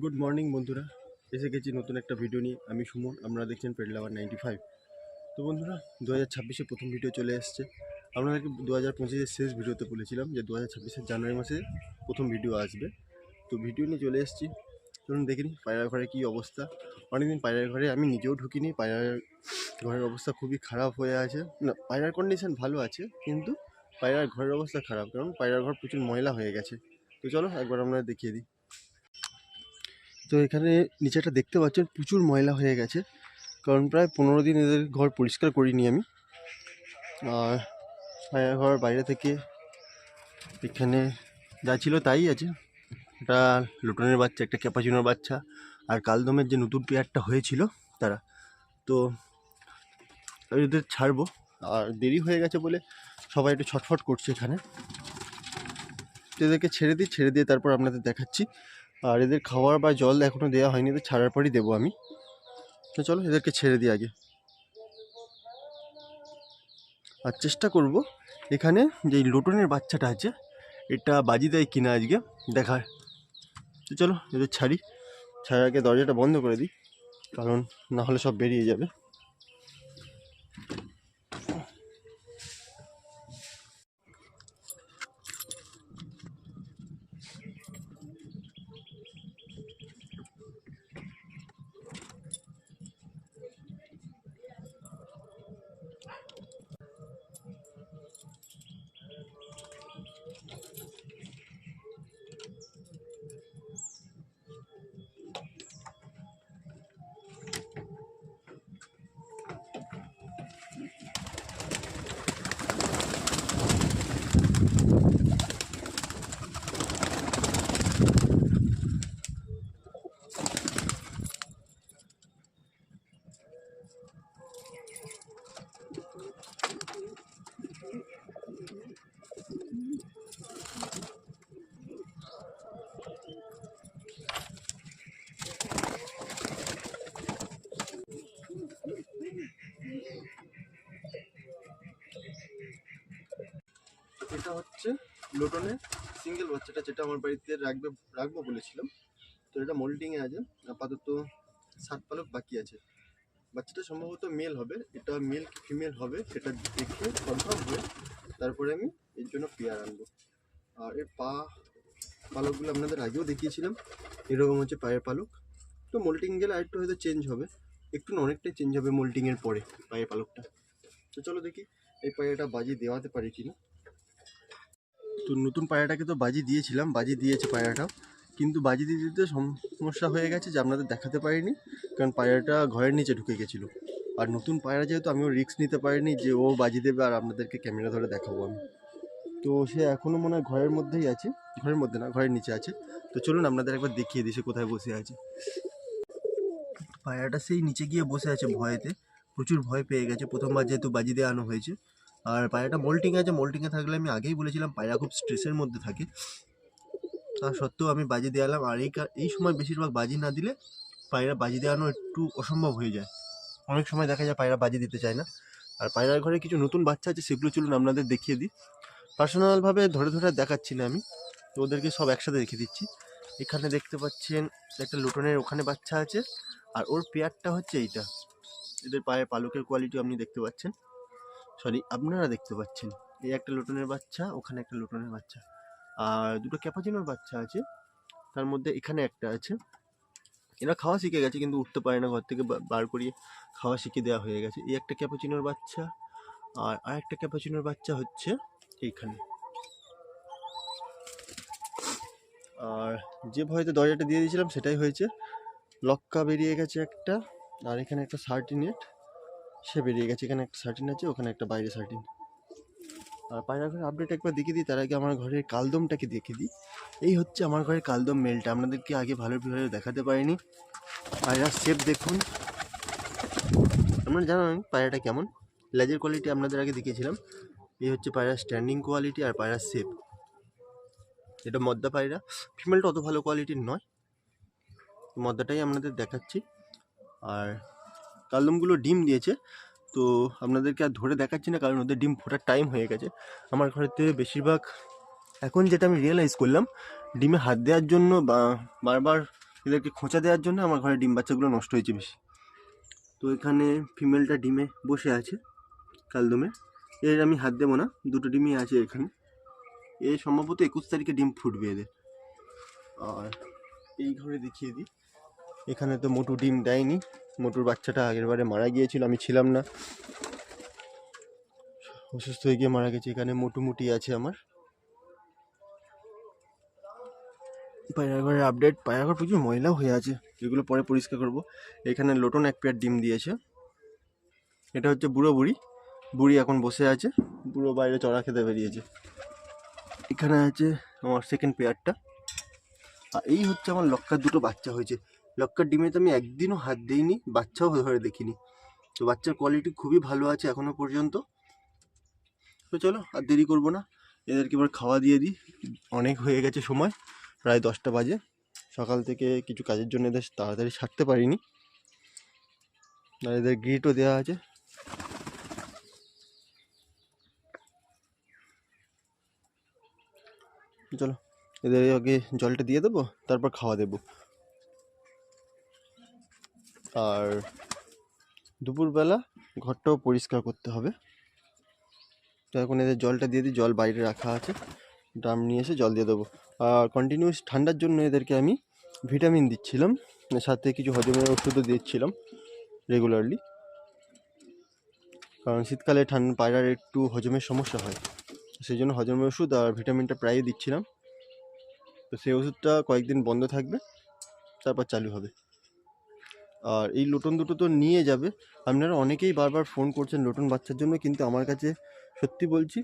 Good morning বন্ধুরা, এসে গেছি নতুন একটা ভিডিও নিয়ে। আমি সুমন, আপনারা দেখছেন পেড লাভার 95। তো বন্ধুরা, 2026-এ প্রথম ভিডিও চলে এসছে। আপনাদেরকে 2025-এর শেষ ভিডিওতে বলেছিলাম যে 2026-এর জানুয়ারি মাসে প্রথম ভিডিও আসবে। তো ভিডিও নিয়ে চলে এসেছি। চলুন দেখিনি পায়রার ঘরে কী অবস্থা। অনেকদিন পায়রার ঘরে আমি নিজেও ঢুকিনি। পায়রার ঘরের অবস্থা খুবই খারাপ হয়ে আছে। না, পায়রার কন্ডিশন ভালো আছে, কিন্তু পায়রার ঘরের অবস্থা খারাপ, কারণ পায়রার ঘর প্রচুর ময়লা হয়ে গেছে। তো চলো একবার আপনারা দেখিয়ে দিই। তো এখানে নিচেটা দেখতে পাচ্ছেন প্রচুর ময়লা হয়ে গেছে, কারণ প্রায় 15 দিন এদের ঘর পরিষ্কার করিনি আমি। আর পায়রা ঘর বাইরে থেকে এখানে যা ছিল তাই আছে। একটা লুটনের বাচ্চা, একটা ক্যাপাচিনোর বাচ্চা, আর কালদমের যে নতুন পেয়ারটা হয়েছিল তারা। তো এদের ছাড়বো, আর দেরি হয়ে গেছে বলে সবাই একটু ছটফট করছে এখানে। তো এদেরকে ছেড়ে দিয়ে তারপর আপনাদের দেখাচ্ছি। আর এদের খাবার বা জল এখনও দেওয়া হয়নি, এদের ছাড়ার পরই দেবো আমি। তো চলো এদেরকে ছেড়ে দিই আগে। আর চেষ্টা করব এখানে যে লোটনের বাচ্চাটা আছে এটা বাজি দেয় কিনা আজকে দেখার। তো চলো এদের ছাড়ার আগে দরজাটা বন্ধ করে দিই, কারণ না হলে সব বেরিয়ে যাবে। এটা হচ্ছে লোটনের সিঙ্গেল বাচ্চাটা, যেটা আমার বাড়িতে রাখবো বলেছিলাম। তো এটা মোল্টিংয়ে আছে, আপাতত 7 পালক বাকি আছে। বাচ্চাটা সম্ভবত মেল হবে। এটা মেল কি ফিমেল হবে সেটা দেখে কনফার্ম হয়ে তারপরে আমি এর জন্য পেয়ার আনবো। আর এর পালকগুলো আপনাদের আগেও দেখিয়েছিলাম, এরকম হচ্ছে পায়ের পালক। তো মোল্টিং গেলে আরেকটু হয়তো চেঞ্জ হবে, একটু না অনেকটাই চেঞ্জ হবে মোল্টিংয়ের পরে পায়ের পালকটা। তো চলো দেখি এই পায়রাটা বাজি দেওয়াতে পারি কিনা। তো নতুন পায়রাটাকে তো বাজি দিয়েছিলাম, বাজি দিয়েছে পায়রাটাও, কিন্তু বাজি দিতে দিতে সমস্যা হয়ে গেছে যে আপনাদের দেখাতে পারিনি, কারণ পায়রাটা ঘরের নিচে ঢুকে গেছিলো। আর নতুন পায়রা যেহেতু আমিও রিস্ক নিতে পারিনি যে ও বাজি দেবে আর আপনাদেরকে ক্যামেরা ধরে দেখাবো আমি। তো সে এখনও মনে হয় ঘরের মধ্যেই আছে, ঘরের মধ্যে না ঘরের নিচে আছে। তো চলুন আপনাদের একবার দেখিয়ে দিই সে কোথায় বসে আছে। পায়রাটা সেই নিচে গিয়ে বসে আছে ভয়েতে, প্রচুর ভয় পেয়ে গেছে প্রথমবার যেহেতু বাজি দিয়ে আনো হয়েছে। আর পায়রাটা মোল্টিং আছে, মোল্টিংয়ে থাকলে আমি আগেই বলেছিলাম পায়রা খুব স্ট্রেসের মধ্যে থাকে, তা সত্ত্বেও আমি বাজি দিয়ে এলাম। আর এই সময় বেশিরভাগ বাজি না দিলে পায়রা বাজি দেওয়ানো একটু অসম্ভব হয়ে যায়। অনেক সময় দেখা যায় পায়রা বাজি দিতে চায় না। আর পায়রার ঘরে কিছু নতুন বাচ্চা আছে, সেগুলো চলুন আপনাদের দেখিয়ে দিই। পার্সোনালভাবে ধরে ধরে দেখাচ্ছি না আমি, তো ওদেরকে সব একসাথে রেখে দিচ্ছি। এখানে দেখতে পাচ্ছেন একটা লুটনের ওখানে বাচ্চা আছে, আর ওর পেয়ারটা হচ্ছে এইটা। এদের পায়ের পালকের কোয়ালিটি আপনি দেখতে পাচ্ছেন, সরি আপনারা দেখতে পাচ্ছেন। এই একটা লুটনের বাচ্চা, ওখানে একটা লুটনের বাচ্চা, আর দুটো ক্যাপাচিনোর বাচ্চা আছে, তার মধ্যে এখানে একটা আছে। এরা খাওয়া শিখে গেছে, কিন্তু উঠতে পারে না, ঘর থেকে বার করিয়ে খাওয়া শিখে দেওয়া হয়ে গেছে। এই একটা ক্যাপাচিনোর বাচ্চা, আর আরেকটা ক্যাপাচিনোর বাচ্চা হচ্ছে এইখানে। আর যে ভয়তে দরজাটা দিয়ে দিয়েছিলাম সেটাই হয়েছে, লক্কা বেরিয়ে গেছে একটা, আর এখানে একটা সার্টিনেট সে বেরিয়ে গেছে। এখানে একটা সার্টিন আছে, ওখানে একটা বাইরে সার্টিন। আর পায়রা ঘরের আপডেট একবার দেখিয়ে দিই, তার আগে আমার ঘরের কালদমটাকে দেখিয়ে দিই। এই হচ্ছে আমার ঘরের কালদম মেলটা, আপনাদেরকে আগে ভালোভাবে দেখাতে পারিনি। পায়রার শেপ দেখুন, আপনারা জানেন পায়রাটা কেমন। লেজের কোয়ালিটি আপনাদের আগে দেখিয়েছিলাম। এই হচ্ছে পায়রার স্ট্যান্ডিং কোয়ালিটি আর পায়রার শেপ। এটা মদ্দা পায়রা, ফিমেলটা অত ভালো কোয়ালিটির নয়, মদ্দাটাই আপনাদের দেখাচ্ছি। আর কালদমগুলো ডিম দিয়েছে, তো আপনাদেরকে আর ধরে দেখাচ্ছি না, কারণ ওদের ডিম ফোটার টাইম হয়ে গেছে। আমার ঘরেতে বেশিরভাগ এখন যেটা আমি রিয়েলাইজ করলাম, ডিমে হাত দেওয়ার জন্য বারবার এদেরকে খোঁচা দেওয়ার জন্য আমার ঘরে ডিম বাচ্চাগুলো নষ্ট হয়েছে বেশি। তো এখানে ফিমেলটা ডিমে বসে আছে কালদমে, এর আমি হাত দেবো না, দুটো ডিমই আছে এখানে। এ সম্ভবত 21 তারিখে ডিম ফুটবে এদের। আর এই ঘরে দেখিয়ে দিই, এখানে তো মোটু ডিম দেয়নি, মোটুর বাচ্চাটা আগের বারে মারা গিয়েছিল, আমি ছিলাম না, অসুস্থ হয়ে গিয়ে মারা গেছে। এখানে মোটুমুটি আছে আমার। পায়রা ঘরের আপডেট, পায়রা ঘর প্রচুর ময়লাও হয়ে আছে, যেগুলো পরে পরিষ্কার করব। এখানে লোটন এক পেয়ার ডিম দিয়েছে, এটা হচ্ছে বুড়ো বুড়ি, বুড়ি এখন বসে আছে, বুড়ো বাইরে চড়া খেতে বেরিয়েছে। এখানে আছে আমার সেকেন্ড পেয়ারটা, আর এই হচ্ছে আমার লক্কার দুটো বাচ্চা হয়েছে। লক্কার ডিমে তো আমি একদিনও হাত দিইনি, বাচ্চাও ধরে দেখিনি, তো বাচ্চার কোয়ালিটি খুবই ভালো আছে এখনো পর্যন্ত। তো চলো আর দেরি করবো না, এদেরকে এবার খাওয়া দিয়ে দিই, অনেক হয়ে গেছে সময়, প্রায় 10টা বাজে। সকাল থেকে কিছু কাজের জন্য এদের তাড়াতাড়ি ছাড়তে পারিনি, আর এদের গ্রিটও দেওয়া আছে। চলো এদের আগে জলটা দিয়ে দেবো, তারপর খাওয়া দেবো। আর দুপুরবেলা ঘরটাও পরিষ্কার করতে হবে, তো এখন এদের জলটা দিয়ে দিই, জল বাইরে রাখা আছে, ড্রাম নিয়ে এসে জল দিয়ে দেবো। আর কন্টিনিউস ঠান্ডার জন্য এদেরকে আমি ভিটামিন দিচ্ছিলাম, সাথে কিছু হজমের ওষুধও দিচ্ছিলাম রেগুলারলি, কারণ শীতকালে পায়রার একটু হজমের সমস্যা হয়, সেই জন্য হজমের ওষুধ আর ভিটামিনটা প্রায়ই দিচ্ছিলাম। তো সেই ওষুধটা কয়েকদিন বন্ধ থাকবে, তারপর চালু হবে। আর এই লোটন দুটো তো নিয়ে যাবে, আপনারা অনেকেই বারবার ফোন করছেন লোটন বাচ্চার জন্য, কিন্তু আমার কাছে সত্যি বলছি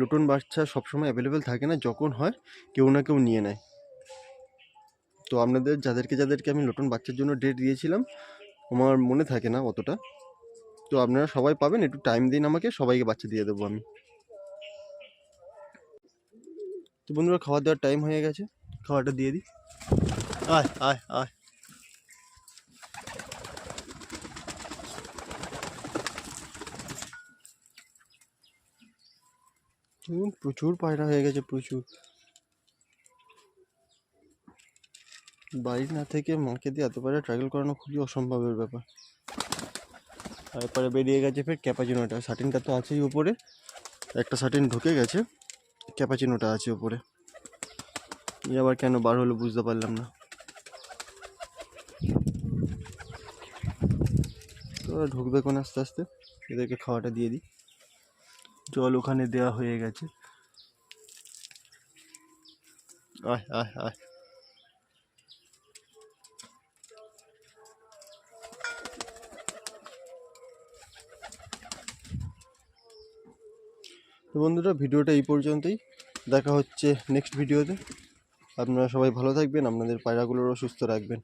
লোটন বাচ্চা সবসময় অ্যাভেলেবেল থাকে না, যখন হয় কেউ না কেউ নিয়ে নেয়। তো আপনাদের যাদেরকে আমি লোটন বাচ্চার জন্য ডেট দিয়েছিলাম আমার মনে থাকে না অতটা, তো আপনারা সবাই পাবেন, একটু টাইম দিন আমাকে, সবাইকে বাচ্চা দিয়ে দেবো আমি। তো বন্ধুরা খাওয়া দাওয়ার টাইম হয়ে গেছে, খাওয়াটা দিয়ে দিই। আয় আয় আয়, প্রচুর পায়রা হয়ে গেছে, প্রচুর। বাড়ি না থেকে মাকে দিয়ে এত পায়রা ট্রাভেল করানো খুবই অসম্ভবের ব্যাপার। তারপরে বেরিয়ে গেছে ফের ক্যাপাচিনোটা, শার্টিনটা তো আছেই উপরে, একটা শার্টিন ঢুকে গেছে, ক্যাপাচিনোটা আছে উপরে, এ আবার কেন বার হলো বুঝতে পারলাম না। তো ঢুকবে কোন আস্তে আস্তে, এদেরকে খাওয়াটা দিয়ে দিই, জল ওখানে দেওয়া হয়ে গেছে। আয় আয় আয়, তো বন্ধুরা ভিডিওটা এই পর্যন্তই, দেখা হচ্ছে নেক্সট ভিডিওতে। আপনারা সবাই ভালো থাকবেন, আপনাদের পায়রাগুলোরও সুস্থ রাখবেন।